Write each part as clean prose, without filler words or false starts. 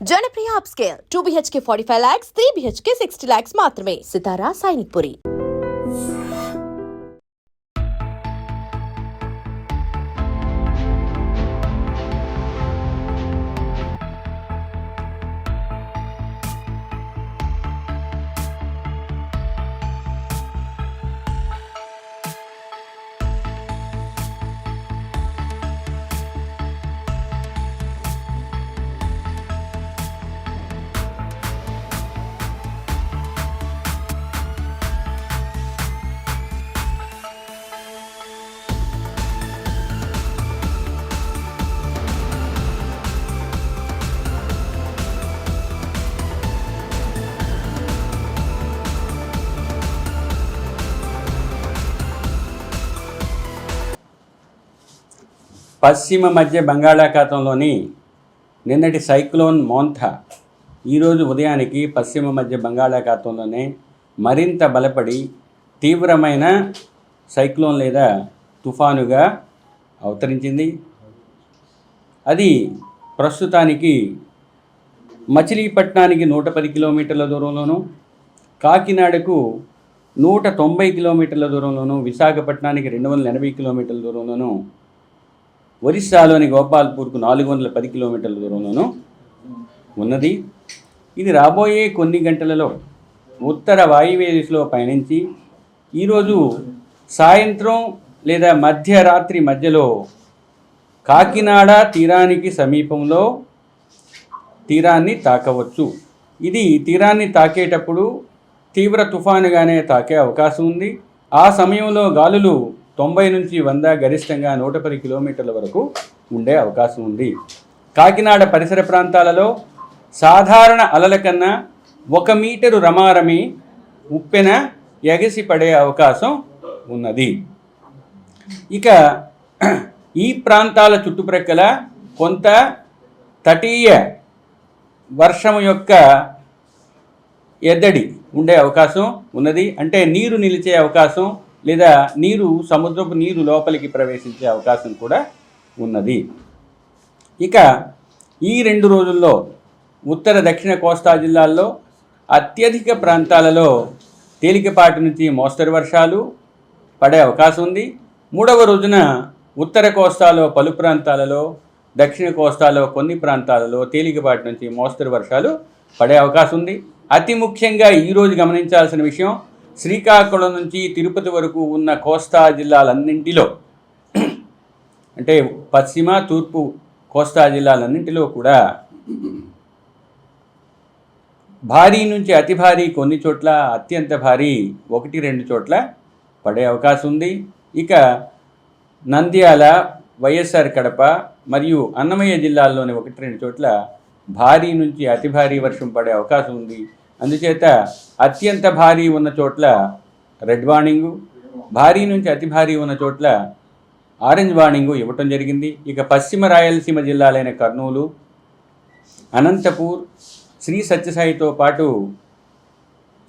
Janapriya upscale 2 BHK 45 lakhs, 3 BHK 60 lakhs మాత్రమే. సితారా సైనిక్పురి. పశ్చిమ మధ్య బంగాళాఖాతంలోని నిన్నటి సైక్లోన్ మోంథా ఈరోజు ఉదయానికి పశ్చిమ మధ్య బంగాళాఖాతంలోనే మరింత బలపడి తీవ్రమైన సైక్లోన్ లేదా తుఫానుగా అవతరించింది. అది ప్రస్తుతానికి మచిలీపట్నానికి 110 కిలోమీటర్ల దూరంలోనూ, కాకినాడకు 190 కిలోమీటర్ల దూరంలోనూ, విశాఖపట్నానికి 280 కిలోమీటర్ల దూరంలోనూ, ఒరిస్సాలోని గోపాల్పూర్కు 410 కిలోమీటర్ల దూరంలోనూ ఉన్నది. ఇది రాబోయే కొన్ని గంటలలో ఉత్తర వాయువ్య దిశలో పయనించి ఈరోజు సాయంత్రం లేదా మధ్యరాత్రి మధ్యలో కాకినాడ తీరానికి సమీపంలో తీరాన్ని తాకవచ్చు. ఇది తీరాన్ని తాకేటప్పుడు తీవ్ర తుఫానుగానే తాకే అవకాశం ఉంది. ఆ సమయంలో గాలులు 90 నుంచి 100, గరిష్టంగా 110 కిలోమీటర్ల వరకు ఉండే అవకాశం ఉంది. కాకినాడ పరిసర ప్రాంతాలలో సాధారణ అలల కన్నా 1 మీటరు రమారమి ఉప్పెన ఎగసి పడే అవకాశం ఉన్నది. ఇక ఈ ప్రాంతాల చుట్టుప్రక్కల కొంత తటీయ వర్షం యొక్క ఎద్దడి ఉండే అవకాశం ఉన్నది. అంటే నీరు నిలిచే అవకాశం లేదా సముద్రపు నీరు లోపలికి ప్రవేశించే అవకాశం కూడా ఉన్నది. ఇక ఈ 2 రోజుల్లో ఉత్తర దక్షిణ కోస్తా జిల్లాల్లో అత్యధిక ప్రాంతాలలో తేలికపాటి నుంచి మోస్తరు వర్షాలు పడే అవకాశం ఉంది. 3వ రోజున ఉత్తర కోస్తాలో పలు ప్రాంతాలలో, దక్షిణ కోస్తాలో కొన్ని ప్రాంతాలలో తేలికపాటి నుంచి మోస్తరు వర్షాలు పడే అవకాశం ఉంది. అతి ముఖ్యంగా ఈరోజు గమనించాల్సిన విషయం, శ్రీకాకుళం నుంచి తిరుపతి వరకు ఉన్న కోస్తా జిల్లాలన్నింటిలో, అంటే పశ్చిమ తూర్పు కోస్తా జిల్లాలన్నింటిలో కూడా భారీ నుంచి అతి భారీ, కొన్ని చోట్ల అత్యంత భారీ 1-2 చోట్ల పడే అవకాశం ఉంది. ఇక నంద్యాల, వైఎస్ఆర్ కడప మరియు అన్నమయ్య జిల్లాల్లోని 1-2 చోట్ల భారీ నుంచి అతి భారీ వర్షం పడే అవకాశం ఉంది. అందుచేత అత్యంత భారీ ఉన్న చోట్ల రెడ్ వార్నింగు, భారీ నుంచి అతి భారీ ఉన్న చోట్ల ఆరెంజ్ వార్నింగు ఇవ్వటం జరిగింది. ఇక పశ్చిమ రాయలసీమ జిల్లాలైన కర్నూలు, అనంతపూర్, శ్రీ సత్యసాయితో పాటు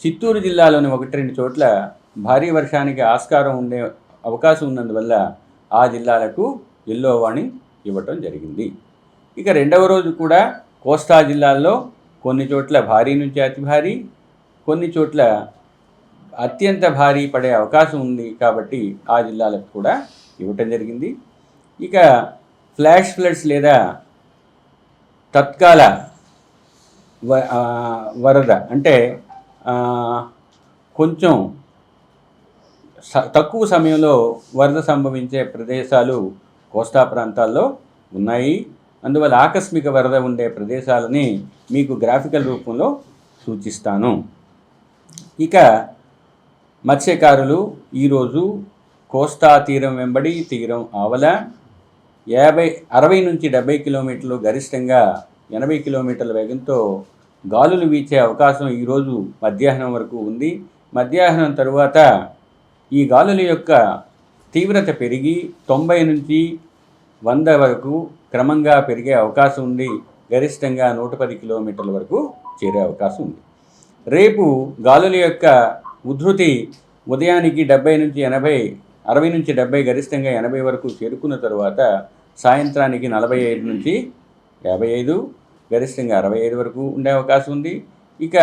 చిత్తూరు జిల్లాలోని 1-2 చోట్ల భారీ వర్షానికి ఆస్కారం ఉండే అవకాశం ఉన్నందువల్ల ఆ జిల్లాలకు ఎల్లో వార్నింగ్ ఇవ్వటం జరిగింది. ఇక 2వ రోజు కూడా కోస్తా జిల్లాల్లో కొన్ని చోట్ల భారీ నుంచి అతి భారీ, కొన్ని చోట్ల అత్యంత భారీ పడే అవకాశం ఉంది. కాబట్టి ఆ జిల్లాలకు కూడా ఇవ్వటం జరిగింది. ఇక ఫ్లాష్ ఫ్లడ్స్ లేదా తత్కాల వరద, అంటే కొంచెం తక్కువ సమయంలో వరద సంభవించే ప్రదేశాలు కోస్తా ప్రాంతాల్లో ఉన్నాయి. అందువల్ల ఆకస్మిక వరద ఉండే ప్రదేశాలని మీకు గ్రాఫికల్ రూపంలో సూచిస్తాను. ఇక మత్స్యకారులు ఈరోజు కోస్తా తీరం వెంబడి తీరం ఆవల 60 నుంచి 70 కిలోమీటర్లు, గరిష్టంగా 80 కిలోమీటర్ల వేగంతో గాలులు వీచే అవకాశం ఈరోజు మధ్యాహ్నం వరకు ఉంది. మధ్యాహ్నం తరువాత ఈ గాలుల యొక్క తీవ్రత పెరిగి 90 నుంచి 100 వరకు క్రమంగా పెరిగే అవకాశం ఉంది. గరిష్టంగా 110 కిలోమీటర్ల వరకు చేరే అవకాశం ఉంది. రేపు గాలుల యొక్క ఉధృతి ఉదయానికి 70 నుంచి 80, 60 నుంచి 70, గరిష్టంగా 80 వరకు చేరుకున్న తరువాత సాయంత్రానికి 45 నుంచి 55, గరిష్టంగా 65 వరకు ఉండే అవకాశం ఉంది. ఇక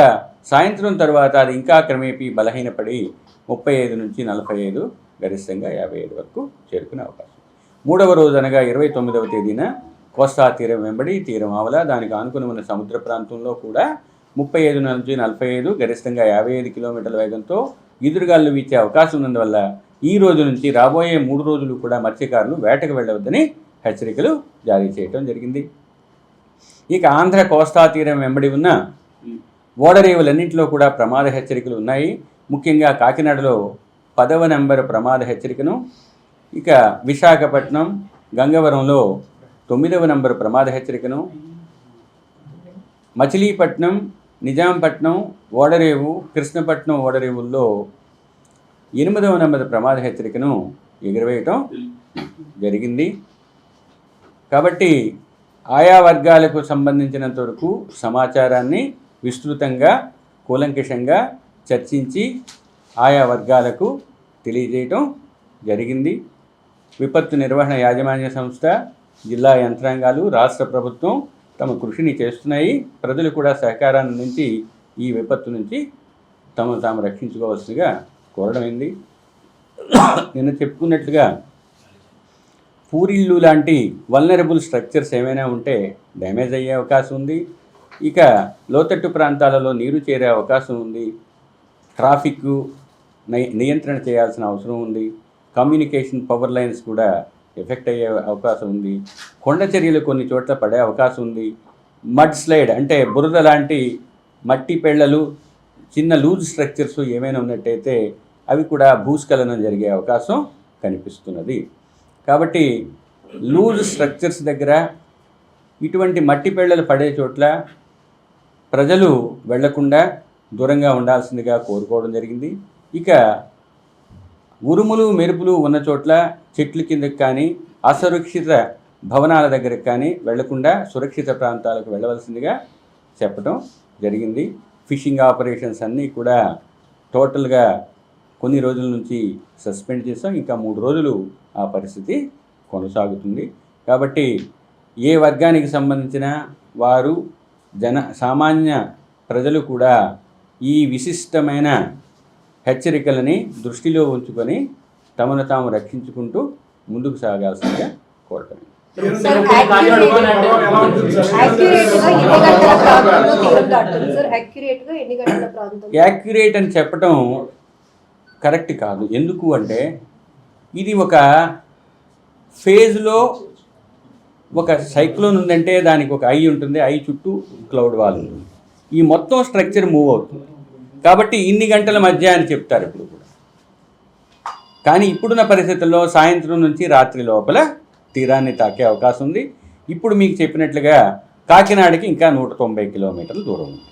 సాయంత్రం తర్వాత అది ఇంకా క్రమేపీ బలహీనపడి 35 నుంచి 45, గరిష్టంగా 55 వరకు చేరుకునే అవకాశం. మూడవ రోజు అనగా 29వ తేదీన కోస్తా తీరం వెంబడి తీరం ఆవల దానికి ఆనుకుని ఉన్న సముద్ర ప్రాంతంలో కూడా 35 నుంచి 45, గరిష్టంగా 55 కిలోమీటర్ల వేగంతో ఈదురుగాలు వీచే అవకాశం ఉన్నందువల్ల ఈ రోజు నుంచి రాబోయే 3 రోజులు కూడా మత్స్యకారులు వేటకు వెళ్ళవద్దని హెచ్చరికలు జారీ చేయడం జరిగింది. ఇక ఆంధ్ర కోస్తా తీరం వెంబడి ఉన్న ఓడరేవులన్నింటిలో కూడా ప్రమాద హెచ్చరికలు ఉన్నాయి. ముఖ్యంగా కాకినాడలో 10వ నెంబర్ ప్రమాద హెచ్చరికను, ఇక విశాఖపట్నం గంగవరంలో 9వ నెంబర్ ప్రమాద హెచ్చరికను, మచిలీపట్నం నిజాంపట్నం ఓడరేవు కృష్ణపట్నం ఓడరేవుల్లో 8వ నెంబర్ ప్రమాద హెచ్చరికను ఎగురవేయటం జరిగింది. కాబట్టి ఆయా వర్గాలకు సంబంధించినంత వరకు సమాచారాన్ని విస్తృతంగా కూలంకషంగా చర్చించి ఆయా వర్గాలకు తెలియజేయటం జరిగింది. విపత్తు నిర్వహణ యాజమాన్య సంస్థ, జిల్లా యంత్రాంగాలు, రాష్ట్ర ప్రభుత్వం తమ కృషిని చేస్తున్నాయి. ప్రజలు కూడా సహకారాన్ని అందించి ఈ విపత్తు నుంచి తమను తాము రక్షించుకోవాల్సిందిగా కోరడమైంది. నిన్న చెప్పుకున్నట్లుగా పూరిళ్ళు లాంటి వల్నరబుల్ స్ట్రక్చర్స్ ఏమైనా ఉంటే డ్యామేజ్ అయ్యే అవకాశం ఉంది. ఇక లోతట్టు ప్రాంతాలలో నీరు చేరే అవకాశం ఉంది. ట్రాఫిక్ నియంత్రణ చేయాల్సిన అవసరం ఉంది. కమ్యూనికేషన్ పవర్ లైన్స్ కూడా ఎఫెక్ట్ అయ్యే అవకాశం ఉంది. కొండ చర్యలు కొన్ని చోట్ల పడే అవకాశం ఉంది. మడ్ స్లైడ్ అంటే బురద లాంటి మట్టి పెళ్ళలు, చిన్న లూజ్ స్ట్రక్చర్స్ ఏమైనా ఉన్నట్టయితే అవి కూడా భూస్ఖలనం జరిగే అవకాశం కనిపిస్తున్నది. కాబట్టి లూజ్ స్ట్రక్చర్స్ దగ్గర, ఇటువంటి మట్టి పెళ్ళలు పడే చోట్ల ప్రజలు వెళ్లకుండా దూరంగా ఉండాల్సిందిగా కోరుకోవడం జరిగింది. ఇక ఉరుములు మెరుపులు ఉన్న చోట్ల చెట్ల కిందకి కానీ అసురక్షిత భవనాల దగ్గరకు కానీ వెళ్లకుండా సురక్షిత ప్రాంతాలకు వెళ్ళవలసిందిగా చెప్పడం జరిగింది. ఫిషింగ్ ఆపరేషన్స్ అన్నీ కూడా టోటల్గా కొన్ని రోజుల నుంచి సస్పెండ్ చేస్తాం. ఇంకా 3 రోజులు ఆ పరిస్థితి కొనసాగుతుంది. కాబట్టి ఏ వర్గానికి సంబంధించిన వారు సామాన్య ప్రజలు కూడా ఈ విశిష్టమైన హెచ్చరికలని దృష్టిలో ఉంచుకొని తమను తాము రక్షించుకుంటూ ముందుకు సాగాల్సిందిగా కోరటం. యాక్యురేట్ అని చెప్పటం కరెక్ట్ కాదు. ఎందుకు అంటే ఇది ఒక ఫేజ్లో ఒక సైక్లోన్ ఉందంటే దానికి ఒక ఐ ఉంటుంది, ఐ చుట్టూ క్లౌడ్ వాల్ ఉంటుంది. ఈ మొత్తం స్ట్రక్చర్ మూవ్ అవుతుంది కాబట్టి ఇన్ని గంటల మధ్య అని చెప్తారు ఇప్పుడు కూడా. కానీ ఇప్పుడున్న పరిస్థితుల్లో సాయంత్రం నుంచి రాత్రి లోపల తీరాన్ని తాకే అవకాశం ఉంది. ఇప్పుడు మీకు చెప్పినట్లుగా కాకినాడకి ఇంకా 190 కిలోమీటర్ల దూరం ఉంది.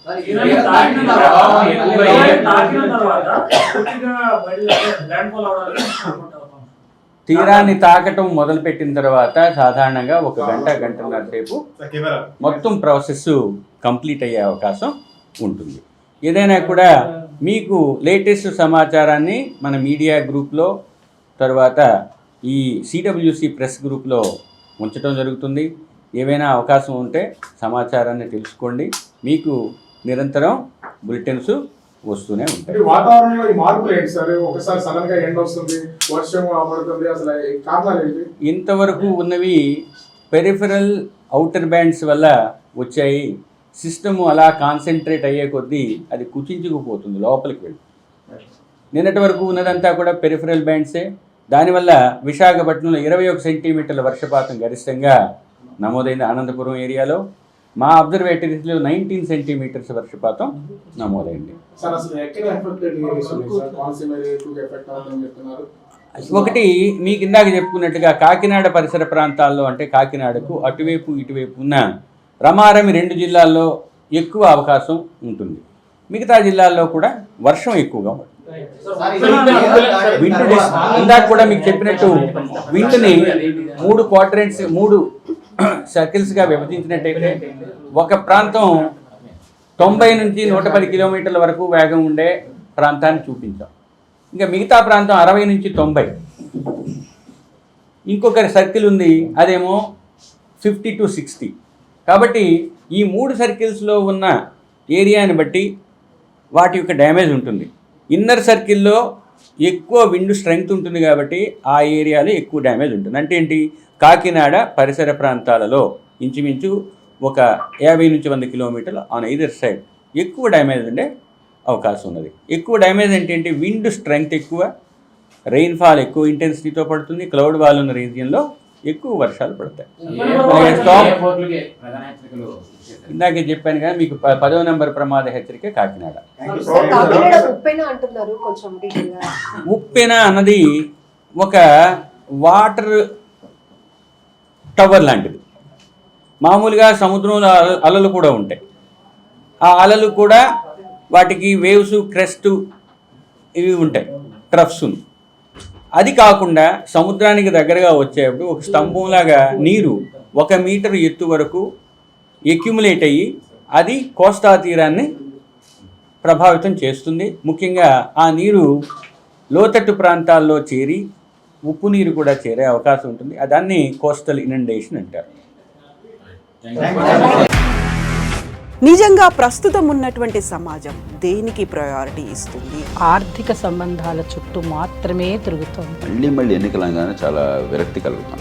తీరాన్ని తాకటం మొదలుపెట్టిన తర్వాత సాధారణంగా 1 గంట గంటన్నర సేపు మొత్తం ప్రాసెస్ కంప్లీట్ అయ్యే అవకాశం ఉంటుంది. ఏదైనా కూడా మీకు లేటెస్ట్ సమాచారాన్ని మన మీడియా గ్రూప్లో, తర్వాత ఈ సిడబ్ల్యూసి ప్రెస్ గ్రూప్లో ఉంచడం జరుగుతుంది. ఏవైనా అవకాశం ఉంటే సమాచారాన్ని తెలుసుకోండి. మీకు నిరంతరం బులెటిన్స్ వస్తూనే ఉంటాయి. వాతావరణంలో ఈ మార్పులు ఏంటి సార్? ఒకసారి సడన్ గా ఎండ వస్తుంది, వర్షం పడుతుంది, అసలు కారణాలు ఏంటి? ఇంతవరకు ఉన్నవి పెరిఫెరల్ అవుటర్ బ్యాండ్స్ వల్ల వచ్చాయి. సిస్టము అలా కాన్సన్ట్రేట్ అయ్యే కొద్దీ అది కుచించుకుపోతుంది, లోపలికి వెళ్ళి. నిన్నటి వరకు ఉన్నదంతా కూడా పెరిఫెరల్ బ్యాండ్సే. దానివల్ల విశాఖపట్నంలో 21 సెంటీమీటర్ల వర్షపాతం గరిష్టంగా నమోదైంది. అనంతపురం ఏరియాలో మా అబ్జర్వేటరీస్లో 19 సెంటీమీటర్స్ వర్షపాతం నమోదైంది. ఒకటి మీకు ఇందాక చెప్పుకున్నట్టుగా కాకినాడ పరిసర ప్రాంతాల్లో, అంటే కాకినాడకు అటువైపు ఇటువైపు ఉన్న రమారమి 2 జిల్లాల్లో ఎక్కువ అవకాశం ఉంటుంది. మిగతా జిల్లాల్లో కూడా వర్షం ఎక్కువగా ఉంటుంది. విండ్ ఇందాక కూడా మీకు చెప్పినట్టు విండ్ని 3 క్వాడ్రెంట్స్ 3 సర్కిల్స్గా విభజించినట్టయితే ఒక ప్రాంతం 90 నుంచి 110 కిలోమీటర్ల వరకు వేగం ఉండే ప్రాంతాన్ని చూపించాం. ఇంకా మిగతా ప్రాంతం 60 నుంచి 90. ఇంకొక సర్కిల్ ఉంది, అదేమో 50 to 60. కాబట్టి ఈ 3 సర్కిల్స్లో ఉన్న ఏరియాని బట్టి వాటి యొక్క డ్యామేజ్ ఉంటుంది. ఇన్నర్ సర్కిల్లో ఎక్కువ విండ్ స్ట్రెంగ్త్ ఉంటుంది కాబట్టి ఆ ఏరియాలో ఎక్కువ డ్యామేజ్ ఉంటుంది. అంటే ఏంటి, కాకినాడ పరిసర ప్రాంతాలలో ఇంచుమించు ఒక 50 నుంచి 100 కిలోమీటర్లు ఆన్ ఐదర్ సైడ్ ఎక్కువ డ్యామేజ్ ఉండే అవకాశం ఉన్నది. ఎక్కువ డ్యామేజ్ అంటే ఏంటి, విండ్ స్ట్రెంగ్త్ ఎక్కువ, రెయిన్ఫాల్ ఎక్కువ ఇంటెన్సిటీతో పడుతుంది, క్లౌడ్ వాల్ ఉన్న రీజియన్లో ఎక్కువ వర్షాలు పడతాయి. ఇందాకే చెప్పాను కానీ మీకు 10వ నెంబర్ ప్రమాద హెచ్చరిక కాకినాడ. ఉప్పెన అన్నది ఒక వాటర్ టవర్ లాంటిది. మామూలుగా సముద్రంలో అలలు కూడా ఉంటాయి. ఆ అలలు కూడా వాటికి వేవ్స్, క్రెస్ట్ ఇవి ఉంటాయి, ట్రఫ్స్. అది కాకుండా సముద్రానికి దగ్గరగా వచ్చేప్పుడు ఒక స్తంభంలాగా నీరు 1 మీటర్ ఎత్తు వరకు ఎక్యుములేట్ అయ్యి అది కోస్తా తీరాన్ని ప్రభావితం చేస్తుంది. ముఖ్యంగా ఆ నీరు లోతట్టు ప్రాంతాల్లో చేరి ఉప్పు నీరు కూడా చేరే అవకాశం ఉంటుంది. దాన్ని కోస్టల్ ఇనండేషన్ అంటారు. నిజంగా ప్రస్తుతం ఉన్నటువంటి సమాజం దేనికి ప్రయారిటీ ఇస్తుంది? ఆర్థిక సంబంధాల చుట్టూ మాత్రమే తిరుగుతోంది. మళ్ళీ ఎన్నికలంగానే చాలా విరక్తి కలుగుతుంది.